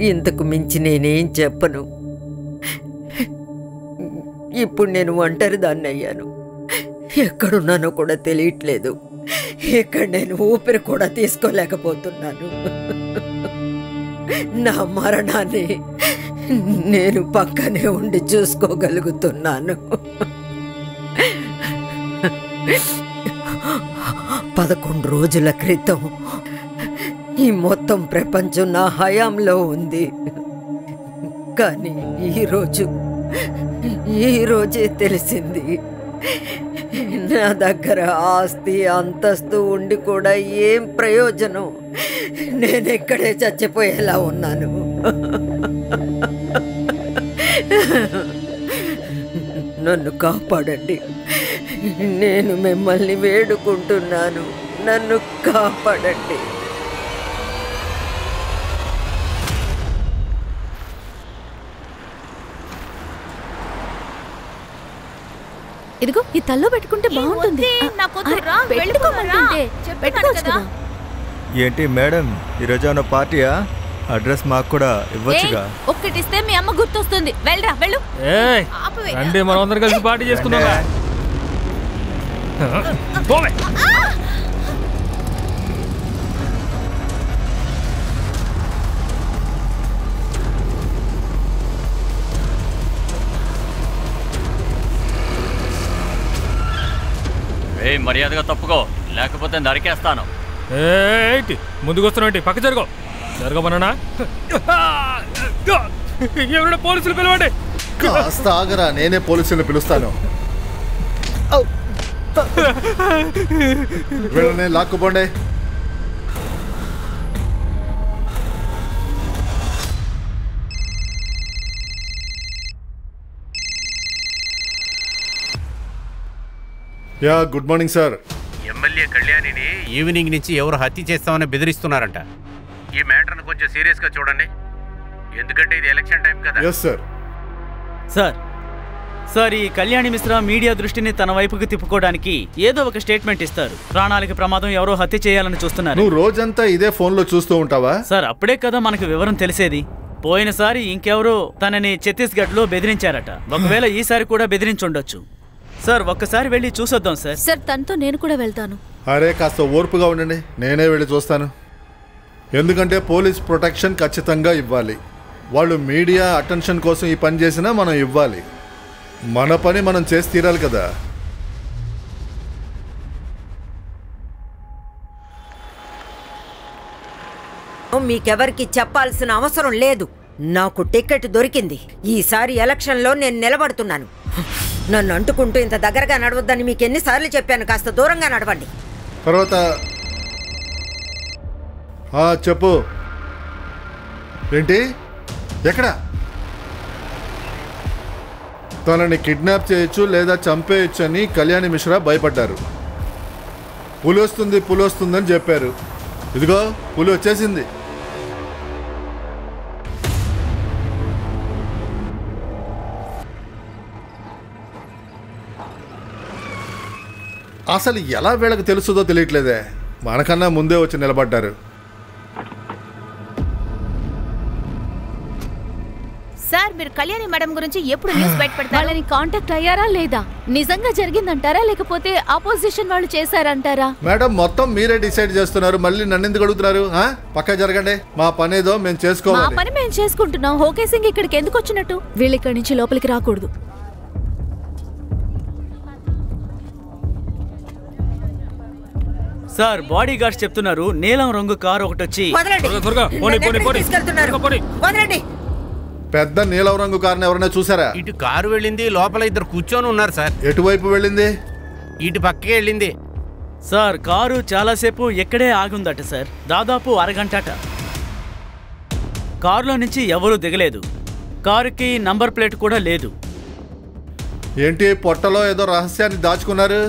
ఇంతకు మించి నేనేం చెప్పను. ఇప్పుడు నేను ఒంటరిదాన్ని అయ్యాను. ఎక్కడున్నానో కూడా తెలియట్లేదు. ఇక్కడ నేను ఊపిరి కూడా తీసుకోలేకపోతున్నాను. నా మరణాన్ని నేను పక్కనే ఉండి చూసుకోగలుగుతున్నాను. 11 రోజుల క్రితం ఈ మొత్తం ప్రపంచం నా హయాంలో ఉంది. కానీ ఈరోజే తెలిసింది, నా దగ్గర ఆస్తి అంతస్తు ఉండి కూడా ఏం ప్రయోజనం, నేను ఇక్కడే చచ్చిపోయేలా ఉన్నాను. నన్ను కాపాడండి, నేను మిమ్మల్ని వేడుకుంటున్నాను, నన్ను కాపాడండి. ఇదిగో ఈ తల్లో పెట్టుకుంటే బాగుంటుంది. ఏంటి మేడం, ఈరోజు ఏమైనా పార్టీయా? అడ్రస్ మాకు కూడా ఇవ్వచ్చుగా. ఒక్కటిస్తే మీ అమ్మ గుర్తొస్తుంది. వెళ్ళరా వెళ్ళు. రండి మనం అందరం కలిసి పార్టీ చేసుకుందాం. మర్యాదగా తప్పుకో, లేకపోతే నరికేస్తాను. ముందుకొస్తున్నా, పక్క జరగమన్నా. ఎవరైనా పోలీసులు పిలవండి. కాస్త ఆగరా, నేనే పోలీసులను పిలుస్తాను. వీళ్ళని లాక్కుపోండి. Yeah good morning sir. MLA కళ్యాణిని ఈవినింగ్ నుంచి ఎవరు హత్య చేస్తామని బెదిరిస్తున్నారంట. ఈ మ్యాటర్ను కొంచెం సీరియస్గా చూడండి, ఎందుకంటే ఇది ఎలక్షన్ టైం కదా. Yes sir. సార్ ఈ కళ్యాణి మిశ్రా మీడియా దృష్టిని తన వైపుకి తిప్పుకోవడానికి ఏదో ఒక స్టేట్మెంట్ ఇస్తారు. ప్రాణాలకు ప్రమాదం, ఎవరో హత్య చేయాలని చూస్తున్నారు. నువ్వు రోజంతా ఇదే ఫోన్లో చూస్తూ ఉంటావా? సార్ అప్పుడే కదా మనకు వివరం తెలిసేది. పోయినసారి ఇంకెవరో తనని ఛత్తీస్గఢ్లో బెదిరించారట. ఒకవేళ ఈసారి కూడా బెదిరించుండొచ్చు. సార్ ఒక్కసారి వెళ్ళి చూసొద్దాం సార్. సార్ తనతో నేను కూడా వెళ్తాను. అరే కాస్త ఓర్పుగా ఉండండి, నేనే వెళ్ళి చూస్తాను. ఎందుకంటే పోలీస్ ప్రొటెక్షన్ ఖచ్చితంగా ఇవ్వాలి. వాళ్ళు మీడియా అటెన్షన్ కోసం ఈ పని చేసినా మనం ఇవ్వాలి. మన పని మనం చేసి తీరాలి కదా. మీకెవరికి చెప్పాల్సిన అవసరం లేదు. నాకు టికెట్ దొరికింది. ఈసారి ఎలక్షన్లో నేను నిలబడుతున్నాను. నన్ను అంటుకుంటూ ఇంత దగ్గరగా నడవద్దని మీకు ఎన్నిసార్లు చెప్పాను. కాస్త దూరంగా నడవండి. తర్వాత చెప్పు. ఏంటి? ఎక్కడ? తనని కిడ్నాప్ చేయొచ్చు లేదా చంపేయచ్చు అని కళ్యాణి మిశ్రా భయపడ్డారు. పులి వస్తుందని చెప్పారు. ఇదిగో పులి వచ్చేసింది. అసలు ఎలా వీళ్ళకి తెలుస్తుందో తెలియట్లేదే. మనకన్నా ముందే వచ్చి నిలబడ్డారు. సార్ మీరు కళ్యాణి మేడం గురించి ఎప్పుడు న్యూస్ బయటపెడతారు? వాళ్ళని కాంటాక్ట్ అయ్యారా లేదా? నిజంగా జరిగిందంటారా లేకపోతే ఆపోజిషన్ వాళ్ళు చేశారంటారా? మేడం మొత్తం మీరే డిసైడ్ చేస్తున్నారు, మళ్ళీ నన్ను ఎందుకు అడుగుతున్నారు? పక్క జరగండి, మా పనేదో మేము చేసుకోవాలి. మా పని మేము చేసుకుంటున్నాం. ఓకే సింగ్ ఇక్కడికి ఎందుకు వచ్చినట్టు? వీళ్ళు ఇక్కడి నుంచి లోపలికి రాకూడదు. సార్ బాడీ గార్డ్స్ చెప్తున్నారు నీలం రంగు కారు ఒకటి వచ్చి పెద్ద నీలం రంగు కారుని ఎవరైనా చూసారా? ఇటు కారు వెళ్ళింది, లోపల ఇద్దరు కూర్చొని ఉన్నారు సార్. ఎటువైపు వెళ్ళింది? ఇటు పక్కకే వెళ్ళింది సార్. కారు చాలాసేపు ఎక్కడే ఆగుందట సార్, దాదాపు అరగంటట. కారులో నుంచి ఎవరూ దిగలేదు. కారుకి నంబర్ ప్లేట్ కూడా లేదు. ఏంటి పొట్టలో ఏదో రహస్యాన్ని దాచుకున్నారు?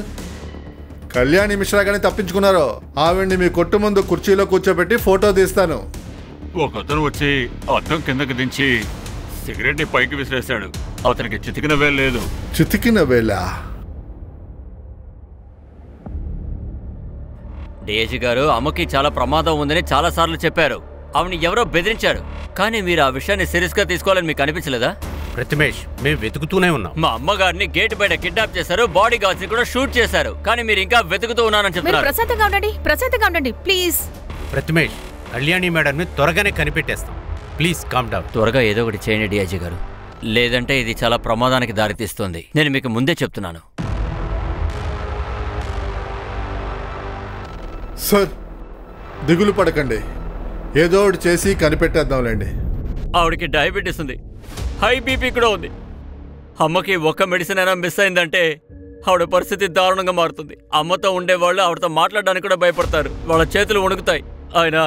కళ్యాణి మిశ్రా గాని తప్పించుకున్నారు. ఆవిడ్ని మీ కొట్టు ముందు కుర్చీలో కూర్చోబెట్టి ఫోటో తీస్తాను. ఒకతను వచ్చి అద్దం కిందకి దించి సిగరెట్ ని పైకి విసిరేశాడు. అతనికి చితికిన వేలు లేదు. చితికిన వేళ? డేజీ గారు అమ్మకి చాలా ప్రమాదం ఉందని చాలా సార్లు చెప్పారు. ఆవిని ఎవరో బెదిరించారు. కానీ మీరు ఆ విషయాన్ని సీరియస్గా తీసుకోవాలని మీకు అనిపించలేదా? ప్రతిమేష్, మేము వెతుకుతూనే ఉన్నాం. మా అమ్మగారిని గేట్ బయట కిడ్నాప్ చేశారు, బాడీ గార్డ్స్ ని కూడా షూట్ చేశారు. కానీ మీరు ఇంకా వెతుకుతూ ఉన్నారని చెప్తున్నారు. ప్రశాంతంగా ఉండండి ప్లీజ్. ప్రతిమేష్, కళ్యాణి మేడంని త్వరగానే కనిపెట్టేస్తాం. Please calm down. త్వరగా ఏదో ఒకటి చేయండి డిఐజీ గారు, లేదంటే ఇది చాలా ప్రమాదానికి దారితీస్తుంది. నేను మీకు ముందే చెప్తున్నాను. సార్, దిగులు పడకండి, ఏదో ఒకటి చేసి కనిపెట్టేద్దాంలేండి. ఆవిడకి డయాబెటీస్ ఉంది, హై బీపీ కూడా ఉంది. అమ్మకి ఒక్క మెడిసిన్ అయినా మిస్ అయిందంటే ఆవిడ పరిస్థితి దారుణంగా మారుతుంది. అమ్మతో ఉండేవాళ్ళు ఆవిడతో మాట్లాడడానికి కూడా భయపడతారు, వాళ్ళ చేతులు వణుకుతాయి. ఆయన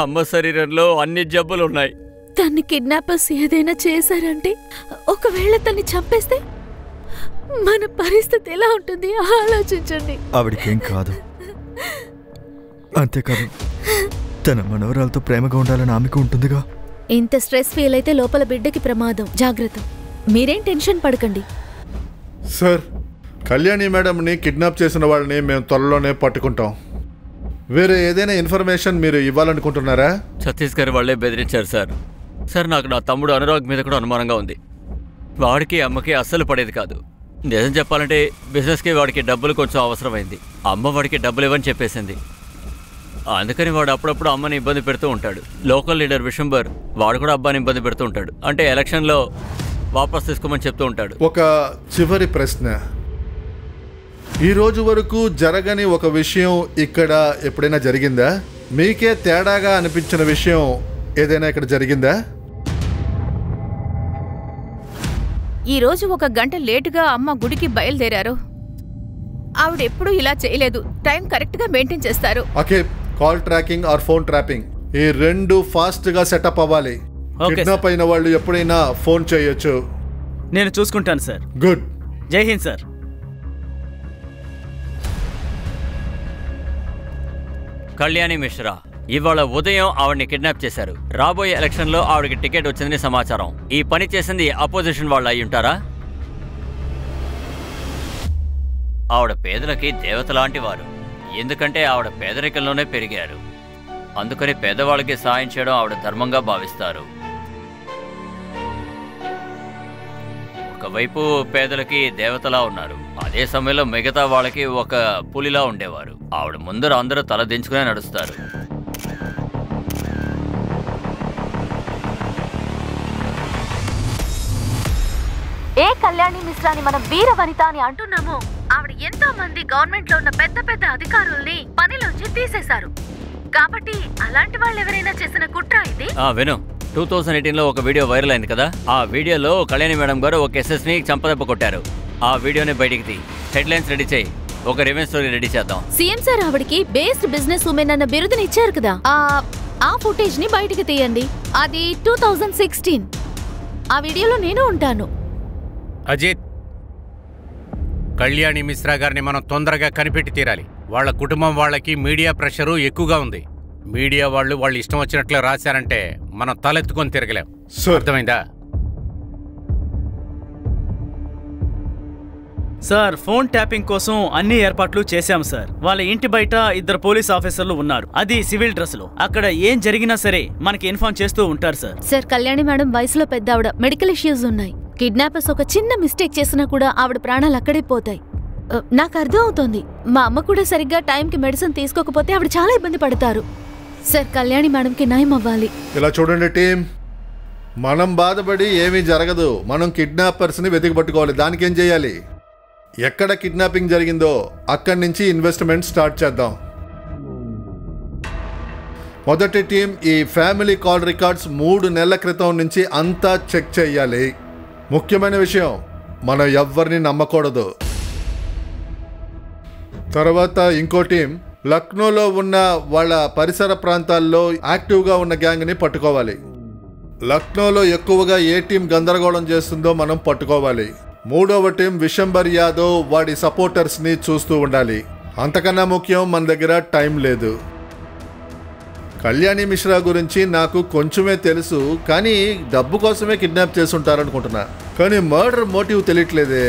అమ్మ శరీరంలో అన్ని జబ్బులు ఉన్నాయి. తన్ని కిడ్నాపర్స్ ఏదైనా చేశారంటే, ఒకవేళ తన్ని చంపేస్తే మన పరిస్థితి ఎలా ఉంటుంది ఆలోచించండి. ఆవిడకేం కాదు, అంతేకాదు తన మనవరాలతో ప్రేమగా ఉండాలని ఆమెకు ఉంటుందిగా. ఇంత స్ట్రెస్ ఫీల్ అయితే లోపల బిడ్డకి ప్రమాదం. జాగ్రత్త, మీరేం టెన్షన్ పడకండి. సార్, కళ్యాణి మేడంని కిడ్నాప్ చేసిన వాళ్ళని మేము త్వరలోనే పట్టుకుంటాం. వేరే ఏదైనా ఇన్ఫర్మేషన్ మీరు ఇవ్వాలనుకుంటున్నారా? ఛత్తీస్గఢ్ వాళ్ళే బెదిరించారు సార్. సార్, నాకు నా తమ్ముడు అనురాగ్ మీద కూడా అనుమానంగా ఉంది. వాడికి అమ్మకి అస్సలు పడేది కాదు. నిజం చెప్పాలంటే బిజినెస్కి వాడికి డబ్బులు కొంచెం అవసరమైంది. అమ్మ వాడికి డబ్బులు ఇవ్వని చెప్పేసింది. అందుకని వాడు అప్పుడప్పుడు అమ్మని ఇబ్బంది పెడుతూ ఉంటాడు. లోకల్ లీడర్ విశంబర్ వాడు కూడా అబ్బాని ఇబ్బంది పెడుతూ ఉంటాడు. అంటే ఎలక్షన్లో వాపస్ తీసుకోమని చెప్తూ ఉంటాడు. ఒక చివరి ప్రశ్న, ఈ రోజు వరకు జరగని ఒక విషయం ఇక్కడ ఎప్పుడైనా జరిగిందా? మీకే తేడాగా అనిపించిన విషయం ఏదైనా ఇక్కడ జరిగిందా? ఈ రోజు 1 గంట లేటుగా అమ్మ గుడికి బయలుదేరారు. ఆవిడెప్పుడూ ఇలా చేయలేదు. టైం కరెక్ట్గా మెయింటైన్ చేస్తారు. Okay, call tracking or phone trapping ఈ రెండు ఫాస్ట్గా సెటప్ అవ్వాలి. కిడ్నాప్ అయిన వాళ్ళు ఎప్పుడైనా ఫోన్ చేయొచ్చు. నేను చూసుకుంటాను సార్. గుడ్. జై హింద్ సార్. కళ్యాణి మిశ్రా ఇవాళ ఉదయం ఆవిడని కిడ్నాప్ చేశారు. రాబోయే ఎలక్షన్లో ఆవిడకి టికెట్ వచ్చిందని సమాచారం. ఈ పని చేసింది అపోజిషన్ వాళ్ళు అయి ఉంటారా? ఆవిడ పేదలకి దేవత లాంటి వారు. ఎందుకంటే ఆవిడ పేదరికంలోనే పెరిగారు. అందుకని పేదవాళ్ళకి సాయం చేయడం ఆవిడ ధర్మంగా భావిస్తారు. ఒకవైపు పేదలకి దేవతలా ఉన్నారు, అదే సమయంలో మిగతా వాళ్ళకి ఒక పులిలా ఉండేవారు. ఆవిడ ముందర అందరూ తల దించుకునే నడుస్తారు. ఏ కళ్యాణి మిశ్రాని మనం వీర వనిత అని అంటున్నామో, ఆవిడ ఎంతో మంది గవర్నమెంట్ లో ఉన్న పెద్ద పెద్ద అధికారుల్ని పనిలోంచి తీసేశారు. కాబట్టి అలాంటి వాళ్ళు ఎవరైనా చేసిన కుట్ర ఇది. విను, 2018లో ఒక వీడియో వైరల్ అయింది కదా. ఆ వీడియోలో కళ్యాణి మేడం గారు ఒక ఎస్ఎస్ ని చంపదెబ్బ కొట్టారు. ఆ వీడియోని బయటికి తీ, హెడ్లైన్స్ రెడీ చేయి, ఒక రివెంజ్ స్టోరీ రెడీ చేద్దాం. సీఎం సార్ ఆవిడకి బేస్డ్ బిజినెస్ ఉమెన్ అన్న బిరుదుని ఇచ్చారు కదా. ఆ ఫుటేజ్ ని బయటికి తీయండి. అది 2016. ఆ వీడియోలో నేను ఉంటాను. అజిత్, కళ్యాణి మిశ్రా గారిని మనం తొందరగా కనిపెట్టి తీరాలి. వాళ్ళ కుటుంబం వాళ్ళకి మీడియా ప్రెషరు ఎక్కువగా ఉంది. మీడియా వాళ్ళు ఇష్టం వచ్చినట్లు రాశారంటే మనం తలెత్తుకొని తిరగలేం. అర్థమైందా? సార్, ఫోన్ ట్యాపింగ్ కోసం అన్ని ఏర్పాట్లు చేశాం సార్. వాళ్ళ ఇంటి బయట 2 పోలీస్ ఆఫీసర్లు ఉన్నారు, అది సివిల్ డ్రెస్ లో. అక్కడ ఏం జరిగినా సరే మనకి ఇన్ఫార్మ్ చేస్తూ ఉంటారు సార్. సార్, కళ్యాణి మేడం వయసులో పెద్ద ఆవిడ, మెడికల్ ఇష్యూస్ ఉన్నాయి. కిడ్నాపర్స్ ఒక చిన్న మిస్టేక్ చేసినా కూడా ఆవిడ ప్రాణాలు అక్కడే పోతాయి. నాకు అర్థం అవుతోంది. మా అమ్మ కూడా సరిగ్గా టైంకి మెడిసిన్ తీసుకోకపోతే ఆవిడ చాలా ఇబ్బంది పడతారు. సార్, కళ్యాణి మేడంకి న్యాయం అవ్వాలి. ఇలా చూడండి టీం, మనం బాధపడి ఏమీ జరగదు. మనం కిడ్నాపర్స్ని వెతికి పట్టుకోవాలి. దానికి ఏం చేయాలి? ఎక్కడ కిడ్నాపింగ్ జరిగిందో అక్కడి నుంచి ఇన్వెస్ట్మెంట్ స్టార్ట్ చేద్దాం. మొదటి టీం ఈ ఫ్యామిలీ కాల్ రికార్డ్స్ 3 నెలల క్రితం నుంచి అంతా చెక్ చేయాలి. ముఖ్యమైన విషయం, మనం ఎవ్వరిని నమ్మకూడదు. తర్వాత ఇంకో టీం లక్నోలో ఉన్న వాళ్ళ పరిసర ప్రాంతాల్లో యాక్టివ్గా ఉన్న గ్యాంగ్ని పట్టుకోవాలి. లక్నోలో ఎక్కువగా ఏ టీం గందరగోళం చేస్తుందో మనం పట్టుకోవాలి. మూడవ టీం విశంబర్ యాదవ్ వాడి సపోర్టర్స్ని చూస్తూ ఉండాలి. అంతకన్నా ముఖ్యం, మన దగ్గర టైం లేదు. కళ్యాణి మిశ్రా గురించి నాకు కొంచెమే తెలుసు, కానీ డబ్బు కోసమే కిడ్నాప్ చేసుంటారనుకుంటున్నా. కానీ మర్డర్ మోటివ్ తెలియట్లేదే.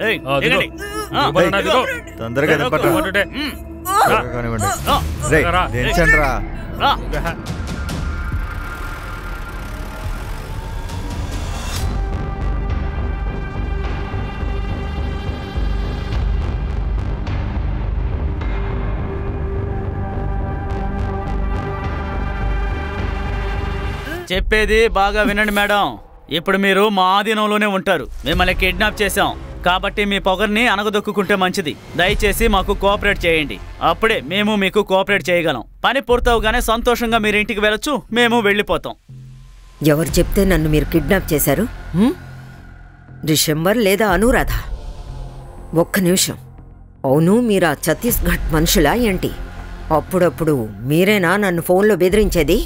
ఏయ్, ఆ, దిగో. దిగండి. ఆ, దిగమన్నా, దిగో. తొందరగా దింపట్రా. కొట్టుడే. త్వరగా కానివ్వండి. ఆ, రేయ్, రా. దించండి రా. రా. చెప్పేది బాగా వినండి మేడం. ఇప్పుడు మీరు మా ఆధీనంలోనే ఉంటారు. మిమ్మల్ని కిడ్నాప్ చేశాం కాబట్టి మీ పొగర్ని అనగదొక్కుంటే మంచిది. దయచేసి మాకు కోఆపరేట్ చేయండి. అప్పుడే మేము మీకు కోఆపరేట్ చేయగలం. పని పూర్తవగానే సంతోషంగా మీరు ఇంటికి వెళ్ళొచ్చు, మేము వెళ్ళిపోతాం. ఎవరు చెప్తే నన్ను మీరు కిడ్నాప్ చేశారు? డిసెంబర్ లేదా అనురాధ? ఒక్క నిమిషం. అవును, మీరు ఆ ఛత్తీస్గఢ్ మనుషులా ఏంటి? అప్పుడప్పుడు మీరేనా నన్ను ఫోన్లో బెదిరించేది?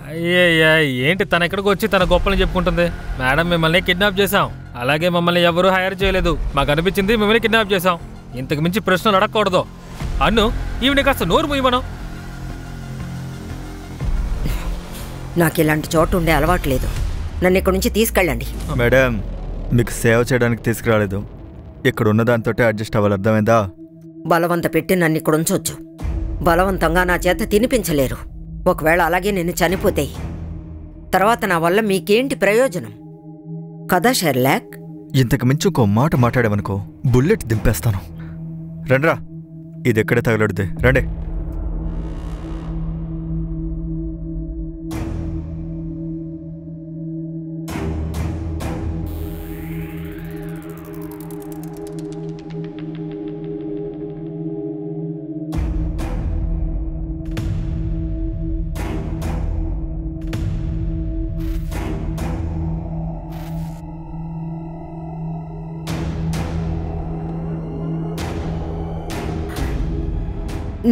అయ్యయ్యా, ఏంటి తన ఇక్కడికి వచ్చి తన గొప్పలు చెప్పుకుంటుంది? మేడం, మిమ్మల్ని కిడ్నాప్ చేశాం. అలాగే మమ్మల్ని ఎవరూ హైర్ చేయలేదు. మాకు అనిపించింది మిమ్మల్ని కిడ్నాప్ చేశాం. ఇంతకు మించి ప్రశ్నలు అడగకూడదు. అన్ను, ఈవిని కాస్త నోరు మూయమను. నాకు ఇలాంటి చోటు ఉండే అలవాటు లేదు. నన్ను ఇక్కడి నుంచి తీసుకెళ్ళండి. మేడం, మీకు సేవ చేయడానికి తీసుకురాలేదు. ఇక్కడ ఉన్న దాంతో అడ్జస్ట్ అవ్వాలి, అర్థమైందా? బలవంత పెట్టి నన్ను ఇక్కడ ఉంచొచ్చు. బలవంతంగా నా చేత తినిపించలేరు. ఒకవేళ అలాగే నేను చనిపోతే తర్వాత నా వల్ల మీకేంటి ప్రయోజనం? కదా షెర్లాక్? ఇంతకు మించి ఇంకో మాట మాట్లాడామనుకో, బుల్లెట్ దింపేస్తాను. రండ్రా, ఇది ఎక్కడే తగలడుద్ది. రండి.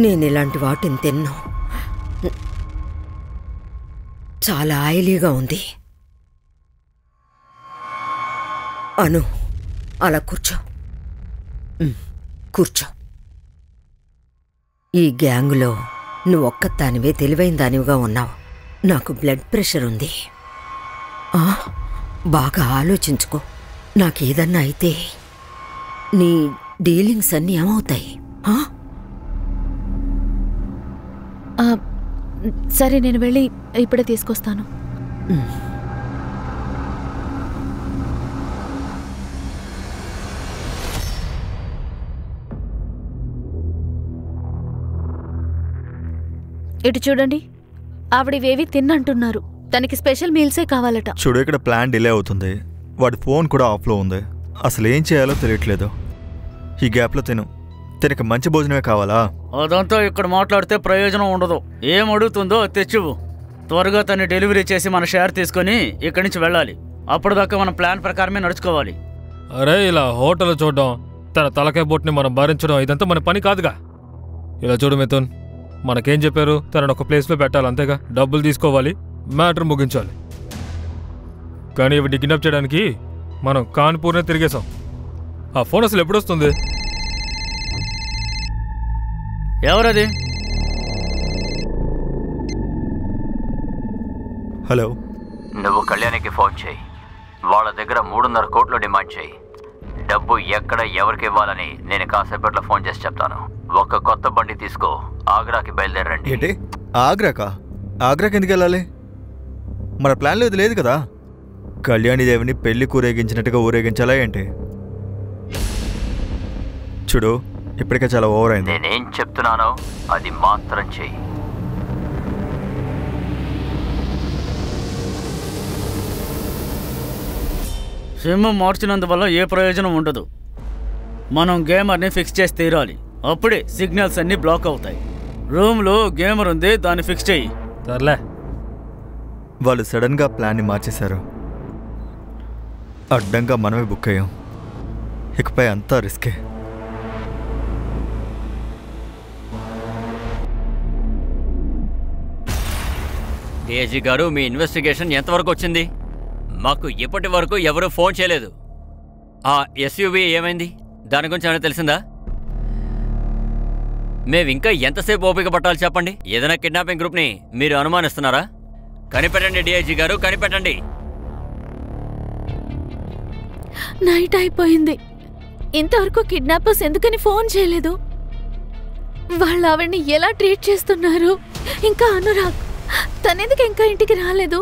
నేను ఇలాంటి వాటిని తిన్నా. చాలా ఆయిలీగా ఉంది. అను, అలా కూర్చో. కూర్చో. ఈ గ్యాంగులో నువ్వు ఒక్కదానివే తెలివైన దానివిగా ఉన్నావు. నాకు బ్లడ్ ప్రెషర్ ఉంది. బాగా ఆలోచించుకో. నాకేదన్నా అయితే నీ డీలింగ్స్ అన్నీ ఏమవుతాయి? సరే, నేను వెళ్ళి ఇప్పుడే తీసుకొస్తాను. ఇటు చూడండి, ఆవిడవేవి తిన్నంటున్నారు. తనకి స్పెషల్ మీల్సే కావాలట. చూడు, ఇక్కడ ప్లాన్ డిలే అవుతుంది. వాడి ఫోన్ కూడా ఆఫ్లో ఉంది. అసలు ఏం చేయాలో తెలియట్లేదు. ఈ గ్యాప్లో తినకి మంచి భోజనమే కావాలా? అదంతా ఇక్కడ మాట్లాడితే ప్రయోజనం ఉండదు. ఏం అడుగుతుందో తెచ్చివు. త్వరగా తను డెలివరీ చేసి మన షేర్ తీసుకొని ఇక్కడి నుంచి వెళ్ళాలి. అప్పటిదాకా మన ప్లాన్ ప్రకారమే నడుచుకోవాలి. అరే, ఇలా హోటల్ చూడడం, తన తలకాయ బొట్టుని మనం భరించడం, ఇదంతా మన పని కాదుగా. ఇలా చూడు మిథున్, మనకేం చెప్పారు? తనను ఒక ప్లేస్లో పెట్టాలి, అంతేగా. డబ్బులు తీసుకోవాలి, మ్యాటర్ ముగించాలి. కానీ ఇవి కిడ్నాప్ చేయడానికి మనం కాన్పూర్నే తిరిగేశాం. ఆ ఫోన్ అసలు ఎప్పుడొస్తుంది? ఎవరది? హలో, నువ్వు కళ్యాణికి ఫోన్ చేయి. వాళ్ళ దగ్గర 3.5 కోట్లు డిమాండ్ చేయి. డబ్బు ఎక్కడ ఎవరికి ఇవ్వాలని నేను కాసేపట్లో ఫోన్ చేసి చెప్తాను. ఒక కొత్త బండి తీసుకో, ఆగ్రాకి బయలుదేరండి. ఏంటి ఆగ్రాకా? ఆగ్రాకి ఎందుకు వెళ్ళాలి? మన ప్లాన్లో ఇది లేదు కదా. కళ్యాణిదేవిని పెళ్లి ఊరేగించినట్టుగా ఊరేగించాలా ఏంటి? చూడు, ఇప్పటికే చాలా ఓవర్ అయింది. నేనేం చెప్తున్నానో అది మాత్రం చెయ్యి. సిమ్ మార్చినందువల్ల ఏ ప్రయోజనం ఉండదు. మనం గేమర్ని ఫిక్స్ చేసి తీరాలి. అప్పుడే సిగ్నల్స్ అన్నీ బ్లాక్ అవుతాయి. రూమ్లో గేమర్ ఉంది, దాన్ని ఫిక్స్ చెయ్యి. సర్లే. వాళ్ళు సడన్గా ప్లాన్ని మార్చేశారు. అడ్డంగా మనమే బుక్ అయ్యాం. ఇకపై అంతా రిస్కే. డిఐజీ గారు, మీ ఇన్వెస్టిగేషన్ ఎంతవరకు వచ్చింది? మాకు ఇప్పటి వరకు ఎవరూ ఫోన్ చేయలేదు. ఆ ఎస్యూవీ ఏమైంది? దాని గురించి ఏమైనా తెలిసిందా? మేము ఇంకా ఎంతసేపు ఓపిక పట్టాలి చెప్పండి? ఏదైనా కిడ్నాపింగ్ గ్రూప్ని మీరు అనుమానిస్తున్నారా? కనిపెట్టండి డిఐజీ గారు, కనిపెట్టండి. నైట్ అయిపోయింది. ఇంతవరకు కిడ్నాపర్స్ ఎందుకని ఫోన్ చేయలేదు? వాళ్ళు ఆవిడ్ని ఎలా ట్రీట్ చేస్తున్నారు? ఇంకా అనురాగ్ తనెందుకు ఇంకా ఇంటికి రాలేదు?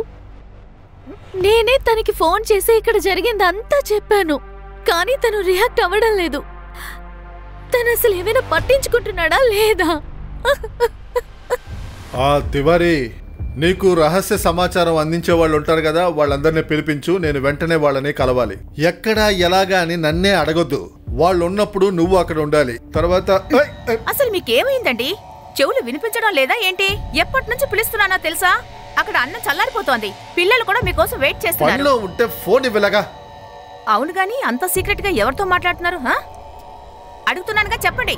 నేనే తనకి ఫోన్ చేసి ఇక్కడ జరిగిందంతా చెప్పాను, కానీ తను రియాక్ట్ అవ్వడం లేదు. తను అసలు ఏమైనా పట్టించుకుంటున్నాడా లేదా? తివారీ, నీకు రహస్య సమాచారం అందించే వాళ్ళు ఉంటారు కదా, వాళ్ళందరినీ పిలిపించు. నేను వెంటనే వాళ్ళని కలవాలి. ఎక్కడా ఎలాగా అని నన్నే అడగొద్దు. వాళ్ళు ఉన్నప్పుడు నువ్వు అక్కడ ఉండాలి. తర్వాత అసలు మీకేమైందండి? చెవులు వినిపించడం లేదా ఏంటి? ఎప్పటి నుంచి పిలుస్తున్నానో తెలుసా? అక్కడ అన్నం చల్లారిపోతోంది. పిల్లలు కూడా మీకోసం వెయిట్ చేస్తున్నారు. పనిలో ఉంటే ఫోన్ ఇవ్వలేగా? అవును గాని అంత సీక్రెట్ గా ఎవరితో మాట్లాడుతున్నారు? అడుగుతున్నానుగా, చెప్పండి.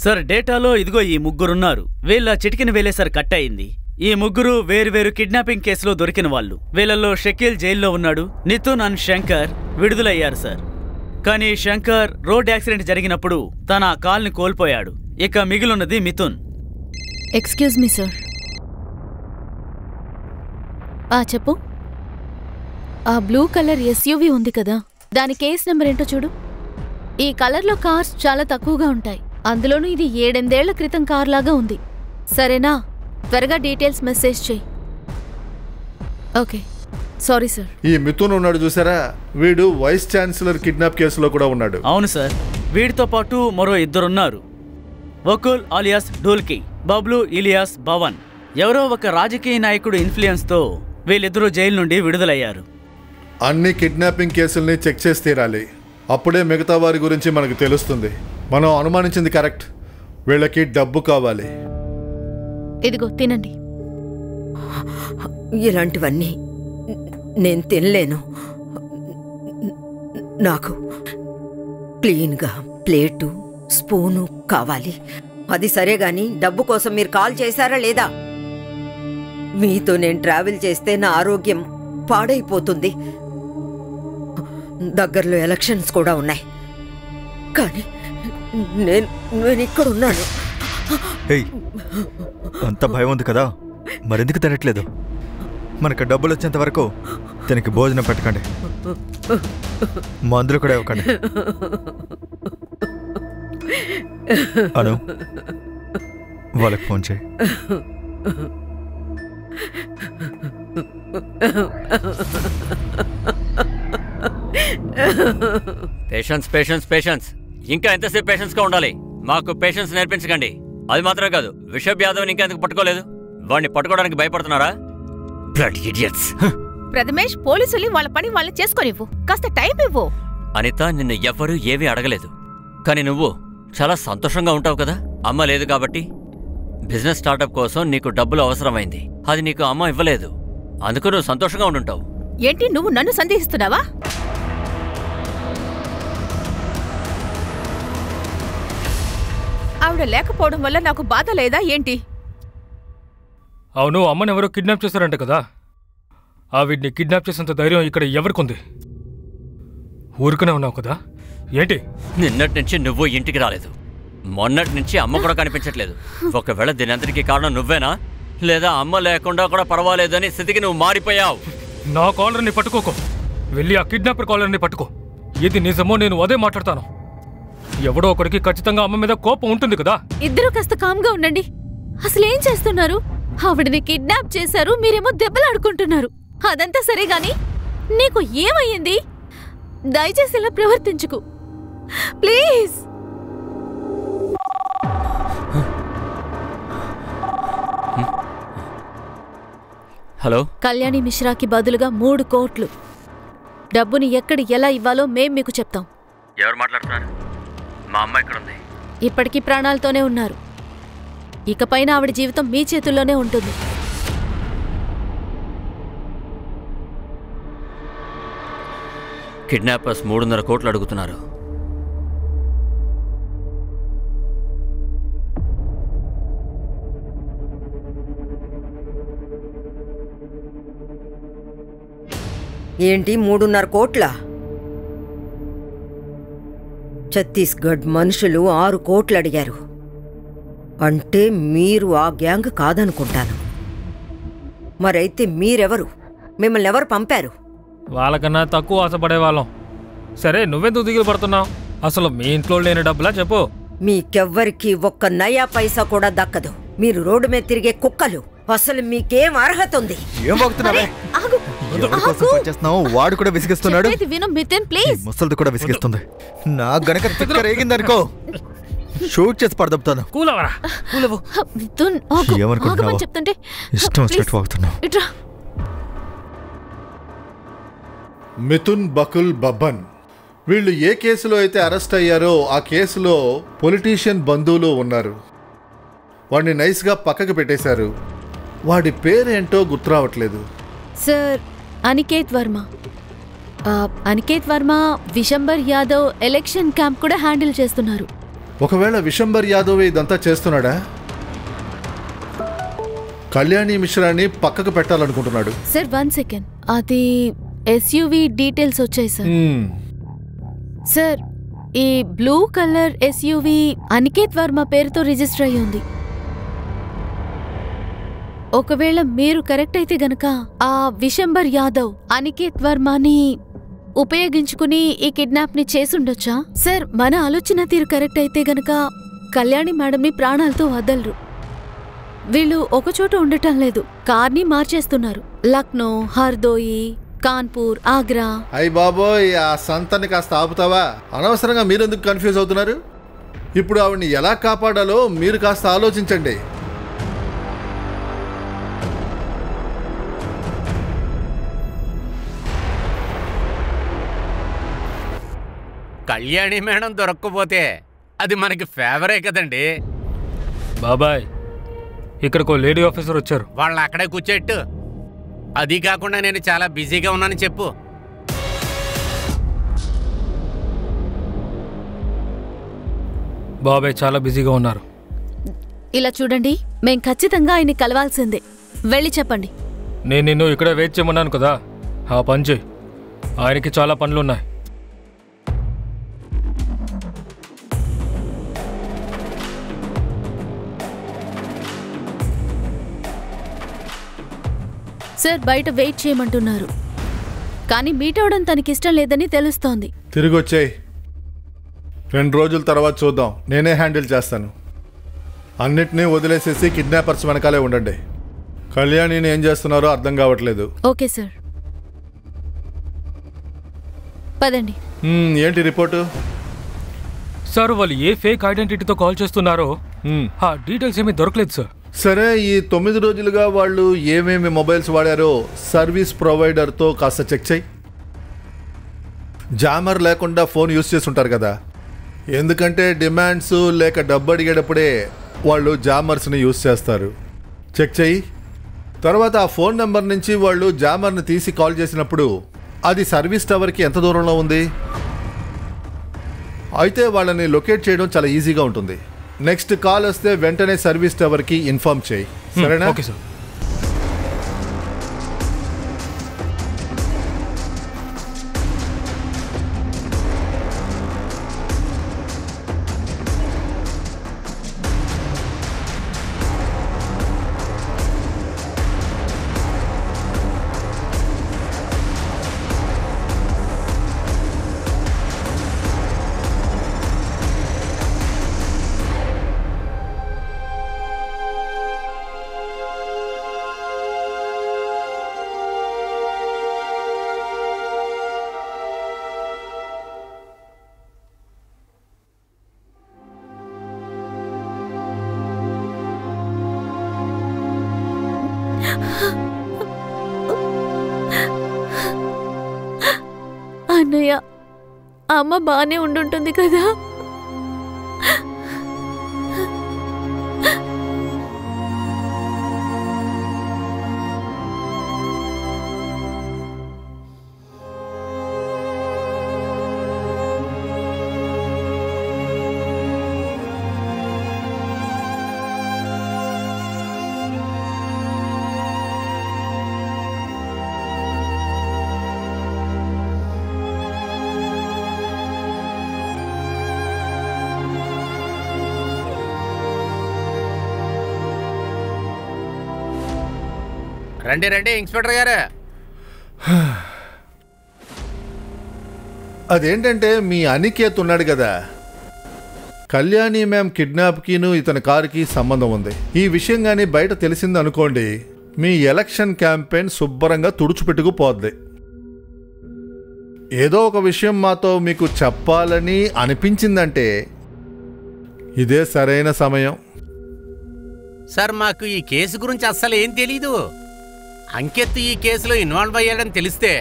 సార్, డేటాలో ఇదిగో ఈ ముగ్గురున్నారు. వీళ్ళ చిటికిన వేలేసారి కట్ అయింది. ఈ ముగ్గురు వేరువేరు కిడ్నాపింగ్ కేసులో దొరికిన వాళ్ళు. వీళ్ళల్లో షకీల్ జైల్లో ఉన్నాడు. నితున్ అండ్ శంకర్ విడుదలయ్యారు సార్. కానీ శంకర్ రోడ్ యాక్సిడెంట్ జరిగినప్పుడు తన కాల్ని కోల్పోయాడు. ఇక మిగిలిన్నది మిథున్. Excuse me sir. చెప్పు. ఆ బ్లూ కలర్ ఎస్యూవీ ఉంది కదా, దాని కేస్ నెంబర్ ఏంటో చూడు. ఈ కలర్లో కార్స్ చాలా తక్కువగా ఉంటాయి. అందులోనూ ఇది 7-8 ఏళ్ల క్రితం కార్ లాగా ఉంది. సరేనా? త్వరగా డీటెయిల్స్ మెసేజ్ చెయ్యి. ఓకే. Sorry sir. ఈ మిథున్ ఉన్నాడు చూసారా, వీడు వైస్ ఛాన్సలర్ కిడ్నాప్ కేసులో కూడా ఉన్నాడు. అవును సార్. వీడితో పాటు మరో ఇద్దరున్నారు. వకుల్ ఆలియాస్ ఢోల్కి, బబ్లు ఇలియాస్ భవన్. ఎవరో ఒక రాజకీయ నాయకుడు ఇన్ఫ్లుయెన్స్తో వీళ్ళిద్దరూ జైలు నుండి విడుదలయ్యారు. అన్ని కిడ్నాపింగ్ కేసుల్ని చెక్ చేసి తీరాలి. అప్పుడే మిగతా వారి గురించి మనకు తెలుస్తుంది. మనం అనుమానించింది కరెక్ట్. వీళ్ళకి డబ్బు కావాలి. ఇదిగో తినండి. ఇలాంటివన్నీ నేను తినలేను. నాకు క్లీన్గా ప్లేటు స్పూను కావాలి. అది సరే గాని డబ్బు కోసం మీరు కాల్ చేశారా లేదా? మీతో నేను ట్రావెల్ చేస్తే నా ఆరోగ్యం పాడైపోతుంది. దగ్గరలో ఎలక్షన్స్ కూడా ఉన్నాయి. కానీ నేను ఇక్కడ ఉన్నాను. అంత భయం ఉంది కదా, మరెందుకు తినట్లేదు? మనకు డబ్బులు వచ్చేంత వరకు తనకి భోజనం పెట్టకండి, మందులు కూడా ఇవ్వకండి. అను, వాళ్ళకి ఫోన్ చేయి. Patience patience patience. ఇంకా ఎంతసేపు పేషెన్స్గా ఉండాలి? మాకు పేషెన్స్ నేర్పించకండి. అది మాత్రమే కాదు, విషబ్ యాదవ్ని ఇంకా ఎందుకు పట్టుకోలేదు? వాడిని పట్టుకోవడానికి భయపడుతున్నారా? Blood idiots. ప్రథమేష్, పోలీసులు వాళ్ళ పని వాళ్ళు చేసుకొనివ్వు. కాస్త టైం ఇవ్వు. అనిత, నిన్ను ఎవ్వరూ ఏమీ అడగలేదు. కానీ నువ్వు చాలా సంతోషంగా ఉంటావు కదా. అమ్మ లేదు కాబట్టి బిజినెస్ స్టార్టప్ కోసం నీకు డబ్బులు అవసరమైంది. అది నీకు అమ్మ ఇవ్వలేదు. అందుకు నువ్వు సంతోషంగా ఉండుంటావు. ఏంటి, నువ్వు నన్ను సందేహిస్తున్నావా? ఆవిడ లేకపోవడం వల్ల నాకు బాధ లేదా ఏంటి? అవును, అమ్మని ఎవరో కిడ్నాప్ చేశారంట కదా. ఆవిడ్ని కిడ్నాప్ చేసేంత ధైర్యం ఇక్కడ ఎవరికుంది? ఊరుకునే ఉన్నావు కదా, ఏంటి? నిన్నటి నుంచి నువ్వు ఇంటికి రాలేదు. మొన్నటి నుంచి అమ్మ కూడా కనిపించట్లేదు. ఒకవేళ దీనంతటికీ కారణం నువ్వేనా? లేదా అమ్మ లేకుండా కూడా పర్వాలేదని స్థితికి నువ్వు మారిపోయావు? నా కాలర్ని పట్టుకోకు. వెళ్ళి ఆ కిడ్నాపర్ కాలర్ని పట్టుకో. ఇది నిజమో నేను అదే మాట్లాడతాను. ఎవడో ఒకడికి ఖచ్చితంగా అమ్మ మీద కోపం ఉంటుంది కదా. ఇద్దరు కాస్త కామ్గా ఉండండి. అసలేం చేస్తున్నారు? ఆవిడని కిడ్నాప్ చేశారు, మీరేమో దెబ్బలాడుకుంటున్నారు. అదంతా సరే గాని నీకు ఏమయ్యింది? దయచేసి ఇలా ప్రవర్తించుకు ప్లీజ్. హలో, కళ్యాణి మిశ్రాకి బదులుగా 3 కోట్లు డబ్బుని ఎక్కడ ఎలా ఇవ్వాలో మేం మీకు చెప్తాం. ఎవరు మాట్లాడుతున్నారు? మా అమ్మ ఎక్కడుంది? ఇప్పటికీ ప్రాణాలతోనే ఉన్నారు. ఇకపైన ఆవిడ జీవితం మీ చేతుల్లోనే ఉంటుంది. కిడ్నాపర్స్ 3.5 కోట్లు అడుగుతున్నారు. ఏంటి 3.5 కోట్ల? ఛత్తీస్గఢ్ మనుషులు 6 కోట్లు అడిగారు. అంటే మీరు ఆ గ్యాంగ్ కాదనుకుంటాను. మరైతే మీరెవరు? మిమ్మల్ని ఎవరు పంపారు? వాళ్ళకన్నా తక్కువ ఆశపడేవాళ్ళం. సరే, నువ్వెందుకు దిగులు పడుతున్నావు? అసలు మీ ఇంట్లో లేని డబ్బులా చెప్పు. మీకెవ్వరికి ఒక్క నయా పైసా కూడా దక్కదు. మీరు రోడ్డు మీద తిరిగే కుక్కలు. అసలు మీకేం అర్హత ఉంది? ఏం వాగుతున్నావే? ఎవరి కోసం పనిచేస్తున్నావు? వాడు కూడా విసిగిస్తున్నాడు. ముసలిది కూడా విసిగిస్తుంది. నా గనక తిక్క రేగిందనుకో షూట్ చేసి పడదపుతాను. ఏమనుకుంటున్నావు? ఇష్టం వచ్చినట్టు వాగుతున్నావు. మిథున్, బకుల్, బబ్బన్ వీళ్ళు ఏ కేసులో అయితే అరెస్ట్ అయ్యారో ఆ కేసులో పొలిటీషియన్ బంధువులు ఉన్నారు. వాడిని నైస్గా పక్కకు పెట్టేశారు. వాడి పేరేంటో గుర్తురావట్లేదు. Sir, Aniket Varma. Aniket Varma Vishambar Yadav election camp కూడా హ్యాండిల్ చేస్తున్నారు. ఒకవేళ విశంబర్ యాదవ్ ఇదంతా చేస్తున్నాడా? కళ్యాణి మిశ్రాని పక్కకు పెట్టాలనుకుంటున్నాడు. సార్ 1 సెకండ్, అది ఎస్యూవి డీటెయిల్స్ వచ్చాయి సార్. సార్, ఈ blue colour SUV Aniket Varma పేరుతో రిజిస్టర్ అయ్యి ఉంది. ఒకవేళ మీరు కరెక్ట్ అయితే గనక ఆ విశంబర్ యాదవ్ అనికేత్ వర్మని ఉపయోగించుకుని ఈ కిడ్నాప్ ని చేసుండొచ్చా? సార్, మన ఆలోచన తీరు కరెక్ట్ అయితే గనక కళ్యాణి మేడంని ప్రాణాలతో వదలరు. వీళ్ళు ఒకచోట ఉండటం లేదు, కార్ని మార్చేస్తున్నారు. లక్నో, హర్దోయి, కాన్పూర్, ఆగ్రా. అయ్య బాబోయ్, ఆ సంతని కాస్త ఆపుతావా? అనవసరంగా మీరెందుకు కన్ఫ్యూజ్ అవుతున్నారు? ఇప్పుడు ఆవిడ్ని ఎలా కాపాడాలో మీరు కాస్త ఆలోచించండి. కళ్యాణి మేడం దొరక్కపోతే అది మనకి ఫేవరే కదండి. బాబాయ్, ఇక్కడికో లేడీ ఆఫీసర్ వచ్చారు. వాళ్ళని అక్కడే కూర్చోట్టు. అది కాకుండా నేను చాలా బిజీగా ఉన్నానని చెప్పు. బాబాయ్ చాలా బిజీగా ఉన్నారు. ఇలా చూడండి, మేం ఖచ్చితంగా ఆయన్ని కలవాల్సిందే. వెళ్ళి చెప్పండి. నేను నిన్ను ఇక్కడే వెయిట్ చేయమన్నాను కదా, ఆ పని చేయి. ఆయనకి చాలా పనులున్నాయి. సార్, బయట వెయిట్ చేయమంటున్నారు, కానీ మీట్ అవడం తనకిష్టం లేదని తెలుస్తోంది. తిరిగి వచ్చేయి. 2 రోజుల తర్వాత చూద్దాం. నేనే హ్యాండిల్ చేస్తాను. అన్నిటినీ వదిలేసేసి కిడ్నాపర్స్ వెనకాలే ఉండండి. కళ్యాణిని ఏం చేస్తున్నారో అర్థం కావట్లేదు. ఓకే సార్, పదండి. ఏంటి రిపోర్టు? సార్, వాళ్ళు ఏ ఫేక్ ఐడెంటిటీతో కాల్ చేస్తున్నారో ఆ డీటెయిల్స్ ఏమీ దొరకలేదు సార్. సరే, ఈ 9 రోజులుగా వాళ్ళు ఏమేమి మొబైల్స్ వాడారో సర్వీస్ ప్రొవైడర్తో కాస్త చెక్ చేయి. జామర్ లేకుండా ఫోన్ యూస్ చేసి ఉంటారు కదా, ఎందుకంటే డిమాండ్స్ లేక డబ్బు అడిగేటప్పుడే వాళ్ళు జామర్స్ని యూస్ చేస్తారు. చెక్ చేయి. తర్వాత ఆ ఫోన్ నెంబర్ నుంచి వాళ్ళు జామర్ని తీసి కాల్ చేసినప్పుడు అది సర్వీస్ టవర్కి ఎంత దూరంలో ఉంది? అయితే వాళ్ళని లొకేట్ చేయడం చాలా ఈజీగా ఉంటుంది. నెక్స్ట్ కాల్ వస్తే వెంటనే సర్వీస్ టవర్కి ఇన్ఫార్మ్ చేయి. సరేనా? Okay sir. అన్నయ్య, అమ్మ బానే ఉండుంటుంది కదా? రండి రండి ఇన్స్పెక్టర్ గారు. అదేంటంటే మీ అనికేత్ ఉన్నాడు కదా, కళ్యాణి మ్యామ్ కిడ్నాప్కిను ఇతని కారుకి సంబంధం ఉంది. ఈ విషయం కానీ బయట తెలిసింది అనుకోండి, మీ ఎలక్షన్ క్యాంపెయిన్ శుభ్రంగా తుడుచుపెట్టుకుపోద్ది. ఏదో ఒక విషయం మాతో మీకు చెప్పాలని అనిపించిందంటే ఇదే సరైన సమయం. సార్ మాకు ఈ కేసు గురించి అస్సలు ఏం తెలీదు. అంకిత్ ఈ కేసులో ఇన్వాల్వ్ అయ్యాడని తెలిస్తే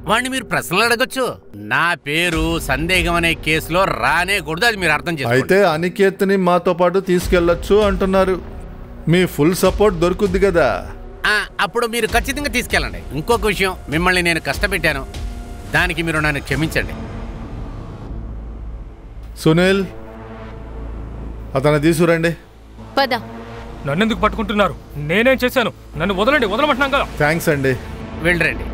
వాడిని మీరు ప్రశ్నలు అడగొచ్చు. నా పేరు సందేహం అనే కేసులో రానేకూడదు, అది మీరు అర్థం చేసుకోండి. అయితే అనికేత్ని మాతో పాటు తీసుకెళ్లొచ్చు అంటున్నారు. మీ ఫుల్ సపోర్ట్ దొరుకుద్ది కదా. అప్పుడు మీరు ఖచ్చితంగా తీసుకెళ్ళండి. ఇంకొక విషయం, మిమ్మల్ని నేను కష్టపెట్టాను, దానికి మీరు నన్ను క్షమించండి. సునీల్, అతను తీసుకురండి. పద. నన్నెందుకు పట్టుకుంటున్నారు? నేనేం చేశాను? నన్ను వదలండి, వదలమంటున్నాం కదా. థ్యాంక్స్ అండి. వెళ్ళరండి.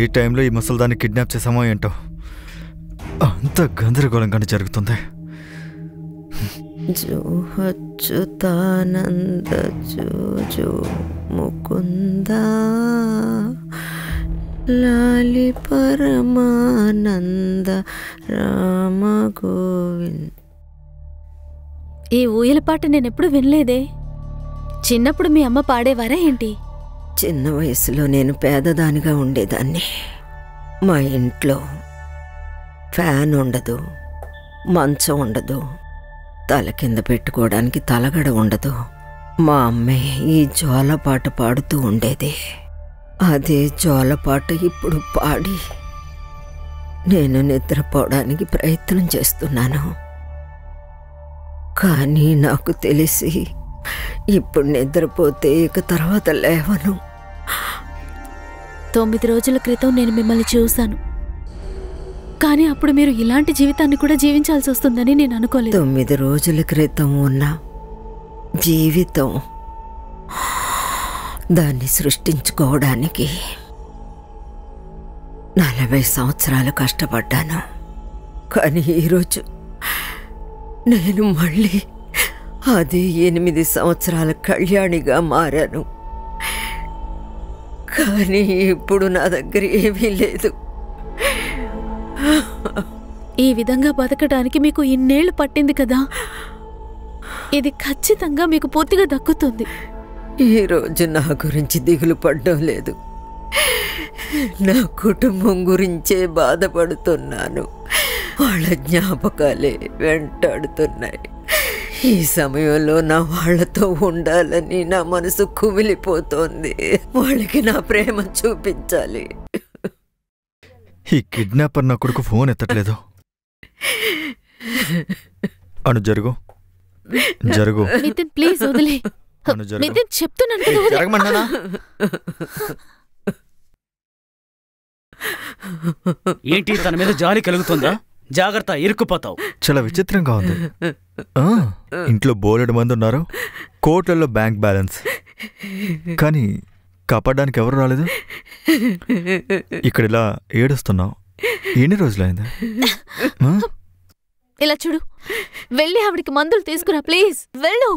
ఏ టైంలో ఈ ముసల్దాన్ని కిడ్నాప్ చేసామో ఏంటో, అంత గందరగోళంగానే జరుగుతుంది. జో అచ్యుతానంద జో జో ముకుంద లాలి పరమానంద రామ గోవింద్. ఈ ఊయల పాట నేనెప్పుడు వినలేదే. చిన్నప్పుడు మీ అమ్మ పాడేవారా ఏంటి? చిన్న వయసులో నేను పేదదానిగా ఉండేదాన్ని. మా ఇంట్లో ఫ్యాన్ ఉండదు, మంచం ఉండదు, తల కింద పెట్టుకోవడానికి తలగడ ఉండదు. మా అమ్మే ఈ జోలపాట పాడుతూ ఉండేది. అదే జోలపాట ఇప్పుడు పాడి నేను నిద్రపోవడానికి ప్రయత్నం చేస్తున్నాను. కానీ నాకు తెలిసి ఇప్పుడు నిద్రపోతే ఇక తర్వాత లేవను. 9 రోజుల క్రితం నేను మిమ్మల్ని చూశాను, కానీ అప్పుడు మీరు ఇలాంటి జీవితాన్ని కూడా జీవించాల్సి వస్తుందని నేను అనుకోలేదు. 9 రోజుల క్రితం ఉన్న జీవితం, దాన్ని సృష్టించుకోవడానికి 40 సంవత్సరాలు కష్టపడ్డాను. కానీ ఈరోజు నేను మళ్ళీ అది 8 సంవత్సరాల కళ్యాణిగా మారాను. కానీ ఇప్పుడు నా దగ్గర ఏమీ లేదు. ఈ విధంగా బతకడానికి మీకు ఇన్నేళ్లు పట్టింది కదా, ఇది ఖచ్చితంగా మీకు పూర్తిగా దక్కుతుంది. ఈరోజు నా గురించి దిగులు పడడం లేదు, నా కుటుంబం గురించే బాధపడుతున్నాను. వాళ్ళ జ్ఞాపకాలే వెంటాడుతున్నాయి. ఈ సమయంలో నా వాళ్లతో ఉండాలని నా మనసు కుమిలిపోతోంది. వాళ్ళకి నా ప్రేమ చూపించాలి. ఈ కిడ్నాపర్ నా కొడుకు ఫోన్ ఎత్తట్లేదు. అను జరుగు జరుగు. నితిన్ ప్లీజ్ వదిలే. నితిన్ చెప్తున్నాను కదా, జరగమన్నానా? ఏంటి తన మీద జాలి కలుగుతుందా? జాగ్రత్త, ఇరుక్కుపోతావు. చాలా విచిత్రంగా ఉంది. ఇంట్లో బోలెడు మంది ఉన్నారు, కోట్లలో బ్యాంక్ బ్యాలెన్స్, కానీ కాపాడడానికి ఎవరు రాలేదు. ఇక్కడ ఇలా ఏడుస్తున్నావు, ఎన్ని రోజులైంది? ఇలా చూడు, వెళ్ళి ఆవిడికి మందులు తీసుకురా ప్లీజ్, వెళ్ళు.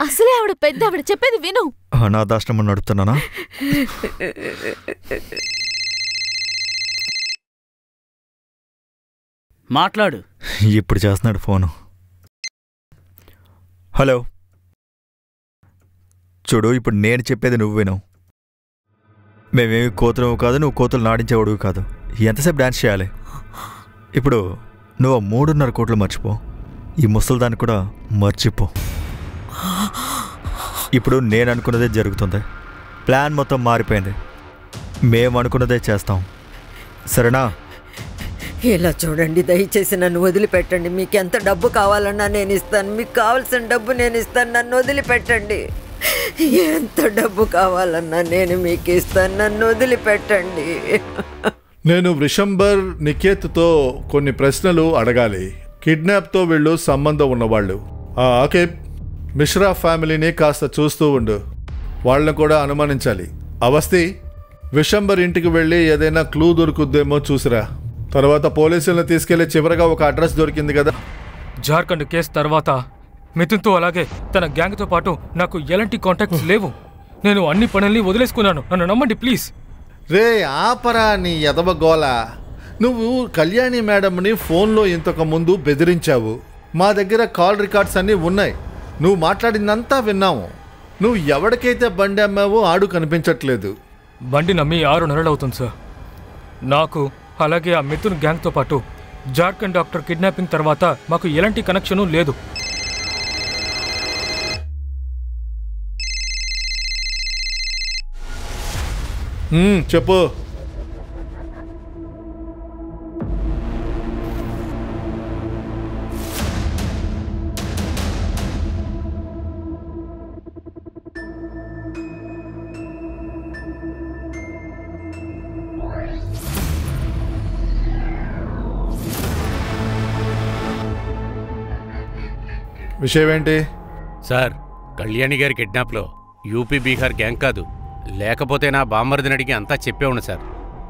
అసలే ఆవిడ పెద్ద, ఆవిడ చెప్పేది విను. అనాథాశ్రమం నడుపుతున్నానా? మాట్లాడు. ఇప్పుడు చేస్తున్నాడు ఫోను. హలో, చూడు, ఇప్పుడు నేను చెప్పేది నువ్వు విను. మేమేమి కోతులు కాదు, నువ్వు కోతులు నాడించేవాడువు కాదు. ఎంతసేపు డాన్స్ చేయాలి? ఇప్పుడు నువ్వు 3.5 కోట్లు మర్చిపో, ఈ ముసలిదాన్ని కూడా మర్చిపో. ఇప్పుడు నేను అనుకున్నదే జరుగుతుంది. ప్లాన్ మొత్తం మారిపోయింది. మేము అనుకున్నదే చేస్తాం, సరేనా? ఇలా చూడండి, దయచేసి నన్ను వదిలిపెట్టండి. మీకు ఎంత డబ్బు కావాలన్నా నేను ఇస్తాను, మీకు కావాల్సిన డబ్బు నేను ఇస్తాను. నన్ను వదిలిపెట్టండి. ఎంత డబ్బు కావాలన్నా నేను మీకు ఇస్తాను, నన్ను వదిలిపెట్టండి. నేను విశంబర్ నికేత్తో కొన్ని ప్రశ్నలు అడగాలి. కిడ్నాప్తో వీళ్ళు సంబంధం ఉన్నవాళ్ళు. ఆకేబ్, మిశ్రా ఫ్యామిలీని కాస్త చూస్తూ ఉండు, వాళ్ళని కూడా అనుమానించాలి. అవస్థి, విశంబర్ ఇంటికి వెళ్ళి ఏదైనా క్లూ దొరుకుద్దేమో చూసిరా. తర్వాత పోలీసులను తీసుకెళ్లి చివరగా ఒక అడ్రస్ దొరికింది కదా, జార్ఖండ్ కేసు తర్వాత మిథున్తో అలాగే తన గ్యాంగ్తో పాటు నాకు ఎలాంటి కాంటాక్ట్స్ లేవు. నేను అన్ని పనుల్ని వదిలేసుకున్నాను. నన్ను నమ్మండి ప్లీజ్. రే ఆపరా నీ ఎదవ గోల. నువ్వు కళ్యాణి మేడంని ఫోన్లో ఇంతకు ముందు బెదిరించావు. మా దగ్గర కాల్ రికార్డ్స్ అన్నీ ఉన్నాయి. నువ్వు మాట్లాడిందంతా విన్నాము. నువ్వు ఎవరికైతే బండి అమ్మావో ఆడు కనిపించట్లేదు. బండి నమ్మి 6 నెలలు అవుతుంది సార్. నాకు అలాగే ఆ మిథున్ గ్యాంగ్తో పాటు జార్ఖండ్ డాక్టర్ కిడ్నాపింగ్ తర్వాత మాకు ఎలాంటి కనెక్షను లేదు. చెప్పు. విషయం ఏంటి సార్? కళ్యాణి గారి కిడ్నాప్లో యూపీ బీహార్ గ్యాంగ్ కాదు, లేకపోతే నా బామ్మర్దిని అడిగి అంతా చెప్పేవాడు సార్.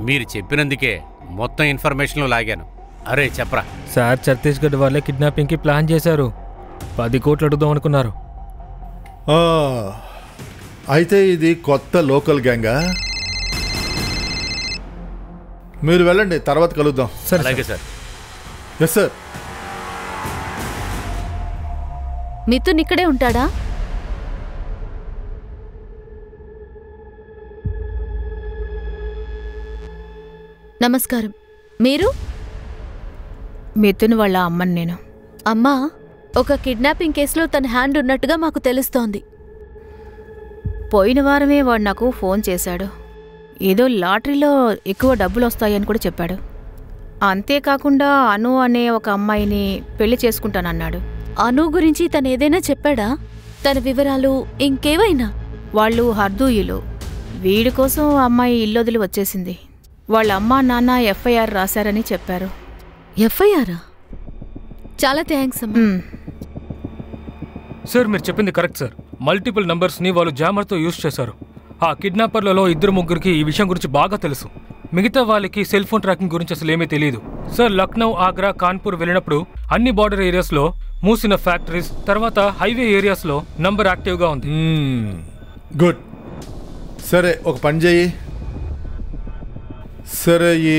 మీరు చెప్పినందుకే మొత్తం ఇన్ఫర్మేషన్లు లాగాను. అరే చెప్పరా. సార్ ఛత్తీస్గఢ్ వాళ్ళే కిడ్నాపింగ్కి ప్లాన్ చేశారు. 10 కోట్లు అడుగుదాం అనుకున్నారు. అయితే ఇది కొత్త లోకల్ గ్యాంగా? మీరు వెళ్ళండి, తర్వాత కలుద్దాం. అలాగే సార్. Yes sir. మిథున్ ఇక్కడే ఉంటాడా? నమస్కారం. మీరు? మిథున్ వాళ్ళ అమ్మని నేను. అమ్మా, ఒక కిడ్నాపింగ్ కేసులో తన హ్యాండ్ ఉన్నట్టుగా మాకు తెలుస్తోంది. పోయిన వారమే వాడు నాకు ఫోన్ చేశాడు. ఏదో లాటరీలో ఎక్కువ డబ్బులు వస్తాయని కూడా చెప్పాడు. అంతేకాకుండా అను అనే ఒక అమ్మాయిని పెళ్లి చేసుకుంటానన్నాడు. అను గురించి తను ఏదైనా చెప్పాడా? తన వివరాలు ఇంకేవైనా? వాళ్ళు హర్దూయులు. వీడి కోసం అమ్మాయి ఇల్లొదిలి వచ్చేసింది. వాళ్ళ అమ్మా నాన్న ఎఫ్ఐఆర్ రాశారని చెప్పారు. ఎఫ్ఐఆరా? చాలా థ్యాంక్స్ అమ్మా. సార్ మీరు చెప్పింది కరెక్ట్ సార్. మల్టిపుల్ నంబర్స్ని వాళ్ళు జామర్తో యూజ్ చేశారు. ఆ కిడ్నాపర్లలో 2-3కి ఈ విషయం గురించి బాగా తెలుసు. మిగతా వాళ్ళకి సెల్ ఫోన్ ట్రాకింగ్ గురించి అసలు ఏమీ తెలియదు. సార్ లక్నో, ఆగ్రా, కాన్పూర్ వెళ్ళినప్పుడు అన్ని బార్డర్ ఏరియాస్లో, మూసిన ఫ్యాక్టరీస్, తర్వాత హైవే ఏరియాస్లో నంబర్ యాక్టివ్గా ఉంది. గుడ్. సరే ఒక పని చెయ్యి. సరే ఈ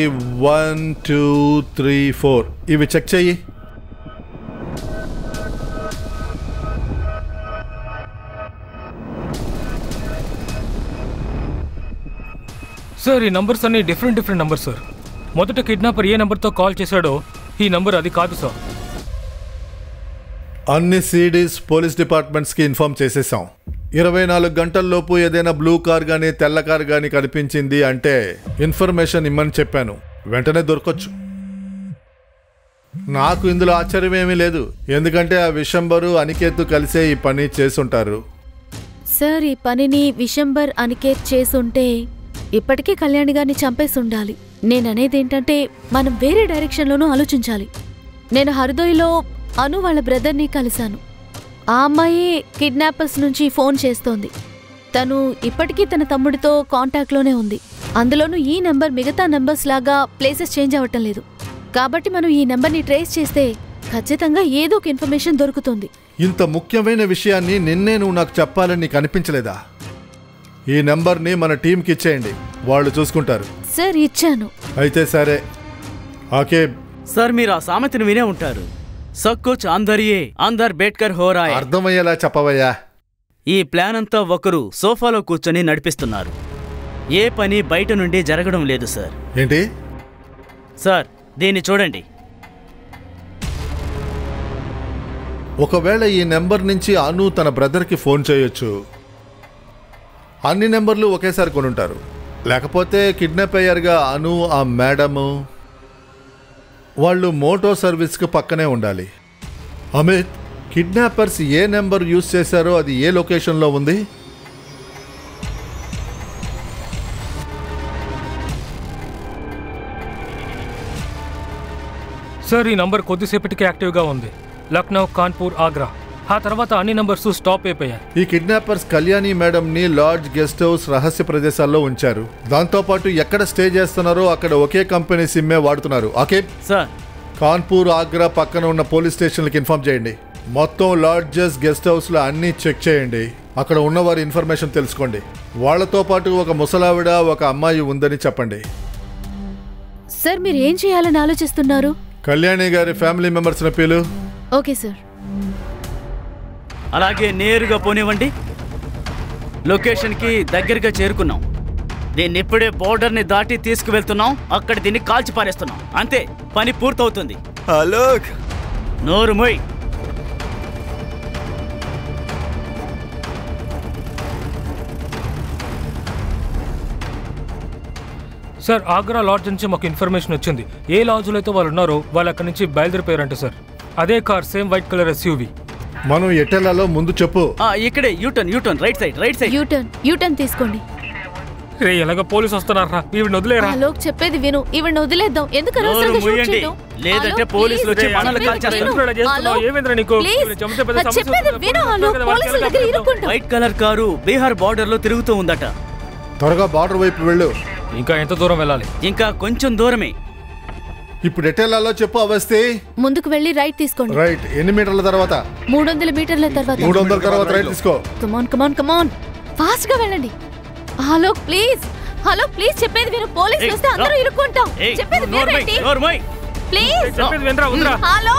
1 2 3 4 ఇవి చెక్ చెయ్యి. సార్ ఈ నంబర్స్ అన్ని డిఫరెంట్ నంబర్స్ సార్. మొదట కిడ్నాపర్ ఏ నంబర్తో కాల్ చేశాడో ఈ నంబర్ అది కాదు సార్. అన్ని సిడీస్ పోలీస్ డిపార్ట్మెంట్స్కి ఇన్ఫార్మ్ చేసేసాం. 24 గంటల్లోపు ఏదైనా బ్లూ కార్ కానీ తెల్ల కార్ కానీ కనిపించింది అంటే ఇన్ఫర్మేషన్ ఇమ్మని చెప్పాను. వెంటనే దొరకొచ్చు. నాకు ఇందులో ఆశ్చర్యమేమీ లేదు, ఎందుకంటే ఆ విశంబరు అనికేత్ కలిసే ఈ పని చేసుంటారు. సార్ ఈ పనిని విశంబర్ అనికేత్ చేసుంటే ఇప్పటికే కళ్యాణి గారిని చంపేసి ఉండాలి. నేననేదేంటంటే మనం వేరే డైరెక్షన్లోనూ ఆలోచించాలి. నేను హర్దోయ్లో అను వాళ్ళ బ్రదర్ని కలిశాను. ఆ అమ్మాయి కిడ్నాపర్స్ నుంచి ఫోన్ చేస్తోంది. తను ఇప్పటికీ తన తమ్ముడితో కాంటాక్ట్లోనే ఉంది. అందులోనూ ఈ నెంబర్ మిగతా నెంబర్స్ లాగా ప్లేసెస్ చేంజ్ అవ్వటం లేదు. కాబట్టి మనం ఈ నెంబర్ని ట్రేస్ చేస్తే ఖచ్చితంగా ఏదో ఒక ఇన్ఫర్మేషన్ దొరుకుతుంది. ఇంత ముఖ్యమైన విషయాన్ని నిన్నే నువ్వు నాకు చెప్పాలని నీకు అనిపించలేదా? ఈ నెంబర్ని మన టీంకి ఇచ్చేయండి, వాళ్ళు చూసుకుంటారు. సార్ ఇచ్చాను. అయితే సరే. ఓకే సార్ మీరు ఆ సామెతను వినే ఉంటారు, సబ్ కుచ్ అందరియే అందర్ బేట్కర్ హోరాయ్. అర్థమయ్యేలా చెప్పవయ్యా. ఈ ప్లాన్ అంతా ఒకరు సోఫాలో కూర్చొని నడిపిస్తున్నారు. ఏ పని బయట నుండి జరగడం లేదు సార్. ఏంటి సార్ దీన్ని చూడండి. ఒకవేళ ఈ నెంబర్ నుంచి అను తన బ్రదర్కి ఫోన్ చేయొచ్చు. అన్ని నెంబర్లు ఒకేసారి కొనుంటారు. లేకపోతే కిడ్నాప్ అయ్యారుగా అను, ఆ మేడము, వాళ్ళు మోటో సర్వీస్కి పక్కనే ఉండాలి. అమిత్, కిడ్నాపర్స్ ఏ నెంబర్ యూజ్ చేశారో అది ఏ లొకేషన్లో ఉంది? సార్ ఈ నంబర్ కొద్దిసేపటికి యాక్టివ్గా ఉంది. లక్నో, కాన్పూర్, ఆగ్రా. ఆ తర్వాత అన్ని నంబర్స్ స్టాప్ అయిపోయాయి. ఈ కిడ్నాపర్స్ కళ్యాణి మేడంని లాడ్జ్, గెస్ట్ హౌస్, రహస్య ప్రదేశాల్లో ఉంచారు. దాంతోపాటు ఎక్కడ స్టే చేస్తున్నారో అక్కడ ఒకే కంపెనీ సిమ్మే వాడుతున్నారు. Okay sir. కాన్పూర్, ఆగ్రా పక్కన ఉన్న పోలీస్ స్టేషన్లకు ఇన్ఫార్మ్ చేయండి. మొత్తం లాడ్జెస్ గెస్ట్ హౌస్లో అన్నీ చెక్ చేయండి. అక్కడ ఉన్నవారి ఇన్ఫర్మేషన్ తెలుసుకోండి. వాళ్లతో పాటు ఒక ముసలావిడ, ఒక అమ్మాయి ఉందని చెప్పండి. సార్ మీరు ఏం చేయాలని ఆలోచిస్తున్నారు? కళ్యాణి గారి ఫ్యామిలీ మెంబర్స్ని పిలు. Okay sir. అలాగే నేరుగా పోనివ్వండి. లొకేషన్కి దగ్గరగా చేరుకున్నాం. దీన్ని ఇప్పుడే బోర్డర్ని దాటి తీసుకువెళ్తున్నాం. అక్కడ దీన్ని కాల్చి పారేస్తున్నాం. అంతే, పని పూర్తవుతుంది. హలో, నోరు మొయ్. సార్, ఆగ్రా లాడ్జ్ నుంచి మాకు ఇన్ఫర్మేషన్ వచ్చింది. ఏ లాడ్జ్లో అయితే వాళ్ళు ఉన్నారో వాళ్ళు అక్కడి నుంచి బయలుదేరిపోయారంట సార్. అదే car, same white colour SUV. మనం ఎటెల్లాలో ముందు చెప్పు. ఇక్కడే యూటర్న్ రైట్ సైడ్. యూటర్న్ తీసుకోండి. రే, ఎలాగ పోలీసు వస్తున్నారా? ఈవిడ వదిలేరా? లోక్ చెప్పేది విను. ఈవిడ వదిలేద్దాం. ఎందుకు అనవసరంగా షూట్ చేయడం? లేదంటే పోలీసులు వచ్చి మనల్ని కాల్చేస్తారు. ఏమైందిరా నీకు? చెప్పేది విను. పోలీసుల దగ్గర ఇరుక్కుంటాం. White colour car Bihar border లో తిరుగుతూ ఉందట. త్వరగా బార్డర్ వైపు వెళ్ళు. ఇంకా ఎంత దూరం వెళ్ళాలి? ఇంకా కొంచెం దూరమే. ఇప్పుడు ఎటెల్లాలో చెప్పు అవస్థి. ముందుకు వెళ్ళి రైట్ తీసుకోండి. రైట్. ఎన్ని మీటర్ల తర్వాత? 300 మీటర్ల తర్వాత. 300 తర్వాత రైట్ తీసుకో. కమాన్ ఫాస్ట్ గా వెళ్ళండి. హలో ప్లీజ్ చెప్పేది విను. పోలీసులు వస్తే అందరూ ఇరుక్కుంటాం. చెప్పేది వినండి ప్లీజ్. చెప్పేది వినరా? ఉందిరా. హలో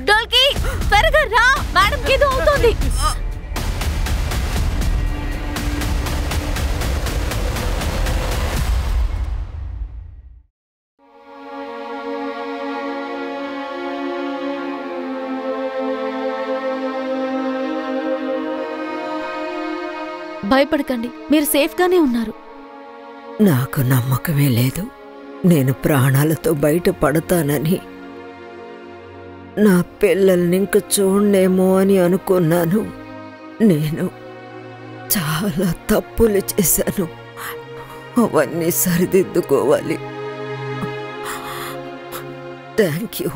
డోల్కి త్వరగా రా. మేడం ఏదో అవుతుంది. భయపడకండి, మీరు సేఫ్గానే ఉన్నారు. నాకు నమ్మకమే లేదు నేను ప్రాణాలతో బయటపడతానని. నా పిల్లల్ని ఇంక చూడనేమో అని అనుకున్నాను. నేను చాలా తప్పులు చేశాను. అవన్నీ సరిదిద్దుకోవాలి. Thank you.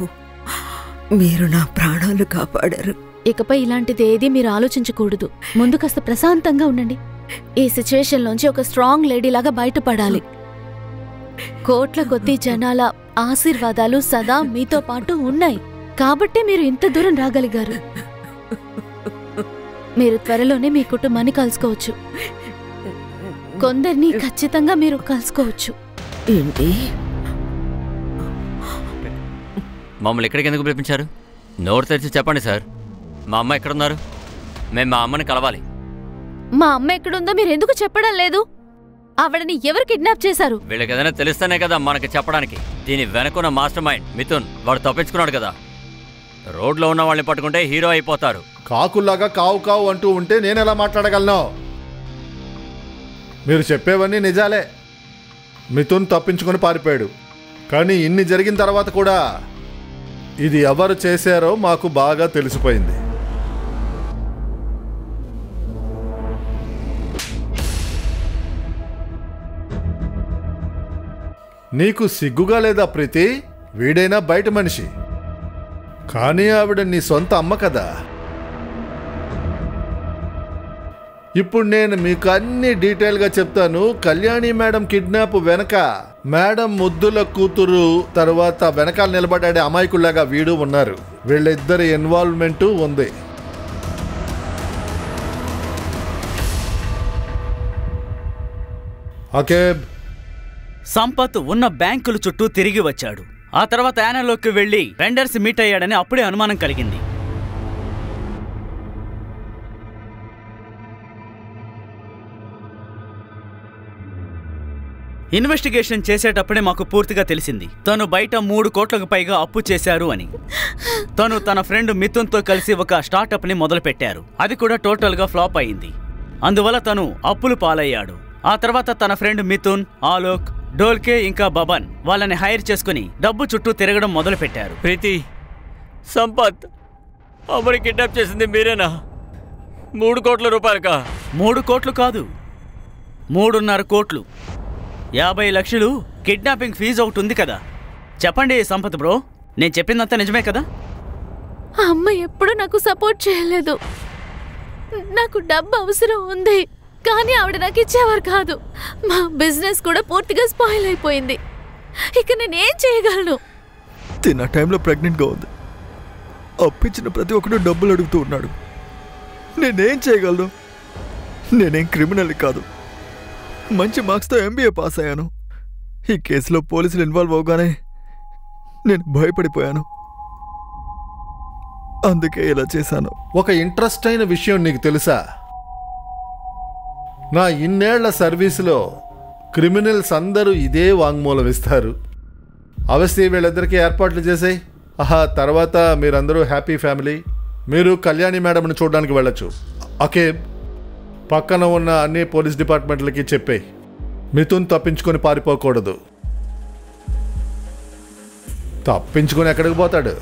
మీరు నా ప్రాణాలు కాపాడారు. ఇకపై ఇలాంటిది ఏది మీరు ఆలోచించకూడదు. ముందు కాస్త ప్రశాంతంగా ఉండండి. ఈ సిచ్యువేషన్ లోంచి ఒక స్ట్రాంగ్ లేడీలాగా బయటపడాలి. కోట్ల కొద్ది జనాల ఆశీర్వాదాలు సదా మీతో పాటు ఉన్నాయి కాబట్టి మీరు ఇంత దూరం రాగలిగారు. మీరు త్వరలోనే మీ కుటుంబాన్ని కలుసుకోవచ్చు. కొందరిని ఖచ్చితంగా మీరు కలుసుకోవచ్చు. ఏంటి? మమ్మల్ని ఎక్కడికి ఎందుకు పిలిపించారు? నోరు తెరిచి చెప్పండి సార్. మా అమ్మ ఎక్కడున్నారు? మేము మా అమ్మని కలవాలి. మా అమ్మ ఎక్కడుందో మీరు ఎందుకు చెప్పడం లేదు? ఆవిడని ఎవరు కిడ్నాప్ చేశారు? వీళ్ళకి ఏదైనా తెలుస్తేనే కదా మనకి చెప్పడానికి. దీని వెనకున్న మాస్టర్ మైండ్ మిథున్. వాడు తప్పించుకున్నాడు కదా. రోడ్లో ఉన్న వాళ్ళని పట్టుకుంటే హీరో అయిపోతారు. కాకుల్లాగా కావు కావు అంటూ ఉంటే నేను ఎలా మాట్లాడగలను? మీరు చెప్పేవన్నీ నిజాలే. మిథున్ తప్పించుకొని పారిపోయాడు. కానీ ఇన్ని జరిగిన తర్వాత కూడా ఇది ఎవరు చేశారో మాకు బాగా తెలిసిపోయింది. నీకు సిగ్గుగా లేదా ప్రీతి? వీడైనా బయట మనిషి, కానీ ఆవిడ నీ సొంత అమ్మ కదా. ఇప్పుడు నేను మీకు అన్ని డీటెయిల్గా చెప్తాను. కళ్యాణి మేడం కిడ్నాప్ వెనక మేడం ముద్దుల కూతురు తర్వాత వెనకాల నిలబడ్డాడే అమాయకుల్లాగా వీడు ఉన్నారు. వీళ్ళిద్దరి ఇన్వాల్వ్మెంటు ఉంది. అకేబ్ సంపత్ ఉన్న బ్యాంకుల చుట్టూ తిరిగి వచ్చాడు. ఆ తర్వాత యానాలోకి వెళ్లి వెండర్స్ మీట్ అయ్యాడని అప్పుడే అనుమానం కలిగింది. ఇన్వెస్టిగేషన్ చేసేటప్పుడే మాకు పూర్తిగా తెలిసింది తను బయట 3 కోట్లకు పైగా అప్పు చేశారు అని. తను తన ఫ్రెండ్ మిథున్తో కలిసి ఒక స్టార్టప్ ని మొదలుపెట్టారు. అది కూడా టోటల్ గా ఫ్లాప్ అయింది. అందువల్ల తను అప్పులు పాలయ్యాడు. ఆ తర్వాత తన ఫ్రెండ్ మిథున్, ఆలోక్, డోల్కే ఇంకా బబన్ వాళ్ళని హైర్ చేసుకుని డబ్బు చుట్టూ తిరగడం మొదలు పెట్టారు. ప్రీతి, సంపత్, అమ్మని కిడ్నాప్ చేసింది మీరేనా? 3 కోట్ల రూపాయలకా? 3 కోట్లు కాదు, 3.5 కోట్లు. 50 లక్షలు కిడ్నాపింగ్ ఫీజు ఒకటి ఉంది కదా. చెప్పండి సంపత్ బ్రో, నేను చెప్పిందంతా నిజమే కదా? ఆ అమ్మ ఎప్పుడు నాకు సపోర్ట్ చేయలేదు. నాకు డబ్బు అవసరం ఉంది కానీ ఆవిడ నాకు ఇచ్చేవారు కాదు. మా బిజినెస్ కూడా పూర్తిగా స్పాయిల్ అయిపోయింది. ఇక నేనేం చేయగలను? తిన్న టైంలో ప్రెగ్నెంట్గా ఉంది. అప్పించిన ప్రతి ఒక్కడు డబ్బులు అడుగుతూ ఉన్నాడు. నేనేం చేయగలను? నేనేం క్రిమినల్ కాదు. మంచి మార్క్స్తో MBA పాస్ అయ్యాను. ఈ కేసులో పోలీసులు ఇన్వాల్వ్ అవగానే నేను భయపడిపోయాను. అందుకే ఇలా చేశాను. ఒక ఇంట్రెస్ట్ అయిన విషయం నీకు తెలుసా? నా ఇన్నేళ్ల సర్వీసులో క్రిమినల్స్ అందరూ ఇదే వాంగ్మూలం ఇస్తారు. అవశ్య వీళ్ళిద్దరికీ ఏర్పాట్లు చేసాయి. తర్వాత మీరందరూ హ్యాపీ ఫ్యామిలీ. మీరు కళ్యాణి మేడంని చూడడానికి వెళ్ళొచ్చు. అకేబ్, పక్కన ఉన్న అన్ని పోలీస్ డిపార్ట్మెంట్లకి చెప్పేయి, మిథున్ తప్పించుకొని పారిపోకూడదు. తప్పించుకొని ఎక్కడికి పోతాడు?